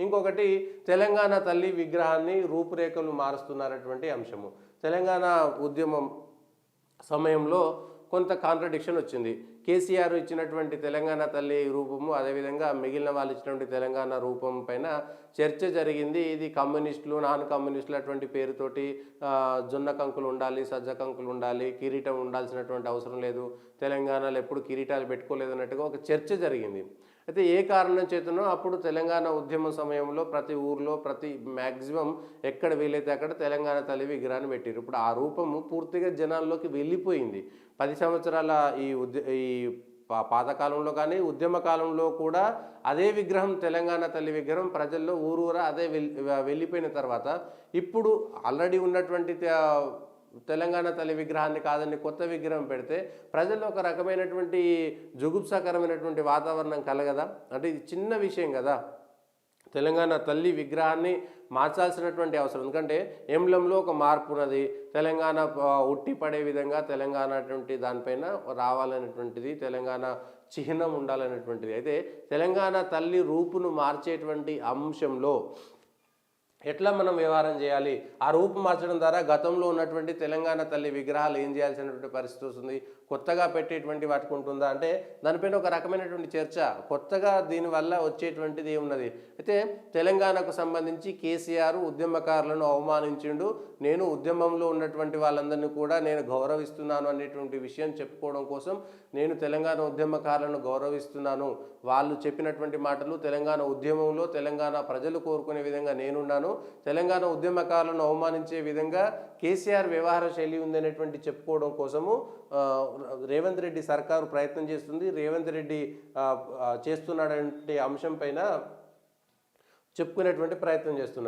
ఇంకొకటి తెలంగాణ తల్లి విగ్రహాన్ని రూపురేఖలు మారుస్తున్నటువంటి అంశము. తెలంగాణ ఉద్యమం సమయంలో కొంత కాంట్రడిక్షన్ వచ్చింది. కేసీఆర్ ఇచ్చినటువంటి తెలంగాణ తల్లి రూపము, అదేవిధంగా మిగిలిన వాళ్ళు ఇచ్చినటువంటి తెలంగాణ రూపం పైన చర్చ జరిగింది. ఇది కమ్యూనిస్టులు, నాన్ కమ్యూనిస్టులు అటువంటి పేరుతోటి జొన్న కంకులు ఉండాలి, సజ్జ కంకులు ఉండాలి, కిరీటం ఉండాల్సినటువంటి అవసరం లేదు, తెలంగాణలో ఎప్పుడు కిరీటాలు పెట్టుకోలేదు అన్నట్టుగా ఒక చర్చ జరిగింది. అయితే ఏ కారణం చేతనో అప్పుడు తెలంగాణ ఉద్యమ సమయంలో ప్రతి ఊర్లో మ్యాక్సిమం ఎక్కడ వీలైతే అక్కడ తెలంగాణ తల్లి విగ్రహాన్ని పెట్టారు. ఇప్పుడు ఆ రూపము పూర్తిగా జనాల్లోకి వెళ్ళిపోయింది. 10 సంవత్సరాల ఈ పాతకాలంలో కానీ ఉద్యమ కాలంలో కూడా అదే విగ్రహం, తెలంగాణ తల్లి విగ్రహం ప్రజల్లో ఊరూరా అదే వెళ్ళిపోయిన తర్వాత ఇప్పుడు ఆల్రెడీ ఉన్నటువంటి తెలంగాణ తల్లి విగ్రహాన్ని కాదని కొత్త విగ్రహం పెడితే ప్రజల్లో ఒక రకమైనటువంటి జుగుప్సాకరమైనటువంటి వాతావరణం కలగదా? అంటే ఇది చిన్న విషయం కదా. తెలంగాణ తల్లి విగ్రహాన్ని మార్చాల్సినటువంటి అవసరం, ఎందుకంటే ఎంబ్లంలో ఒక మార్పు ఉన్నది. తెలంగాణ ఉట్టి పడే విధంగా తెలంగాణ అటువంటి దానిపైన రావాలనేటువంటిది, తెలంగాణ చిహ్నం ఉండాలనేటువంటిది. అయితే తెలంగాణ తల్లి రూపును మార్చేటువంటి అంశంలో ఎట్లా మనం వ్యవహారం చేయాలి? ఆ రూపు మార్చడం ద్వారా గతంలో ఉన్నటువంటి తెలంగాణ తల్లి విగ్రహాలు ఏం చేయాల్సినటువంటి పరిస్థితి వస్తుంది? కొత్తగా పెట్టేటువంటి వాటికి ఉంటుందా అంటే దానిపైన ఒక రకమైనటువంటి చర్చ. కొత్తగా దీనివల్ల వచ్చేటువంటిది ఏమున్నది? అయితే తెలంగాణకు సంబంధించి కేసీఆర్ ఉద్యమకారులను అవమానించిండు, నేను ఉద్యమంలో ఉన్నటువంటి వాళ్ళందరినీ కూడా నేను గౌరవిస్తున్నాను అనేటువంటి విషయం చెప్పుకోవడం కోసం, నేను తెలంగాణ ఉద్యమకారులను గౌరవిస్తున్నాను, వాళ్ళు చెప్పినటువంటి మాటలు తెలంగాణ ఉద్యమంలో తెలంగాణ ప్రజలు కోరుకునే విధంగా నేనున్నాను, తెలంగాణ ఉద్యమకారులను అవమానించే విధంగా కేసీఆర్ వ్యవహార శైలి ఉందనేటువంటి చెప్పుకోవడం కోసము రేవంత్ రెడ్డి సర్కారు ప్రయత్నం చేస్తుంది. రేవంత్ రెడ్డి చేస్తున్నటువంటి అంశం పైన చెప్పుకునేటువంటి ప్రయత్నం చేస్తున్నారు.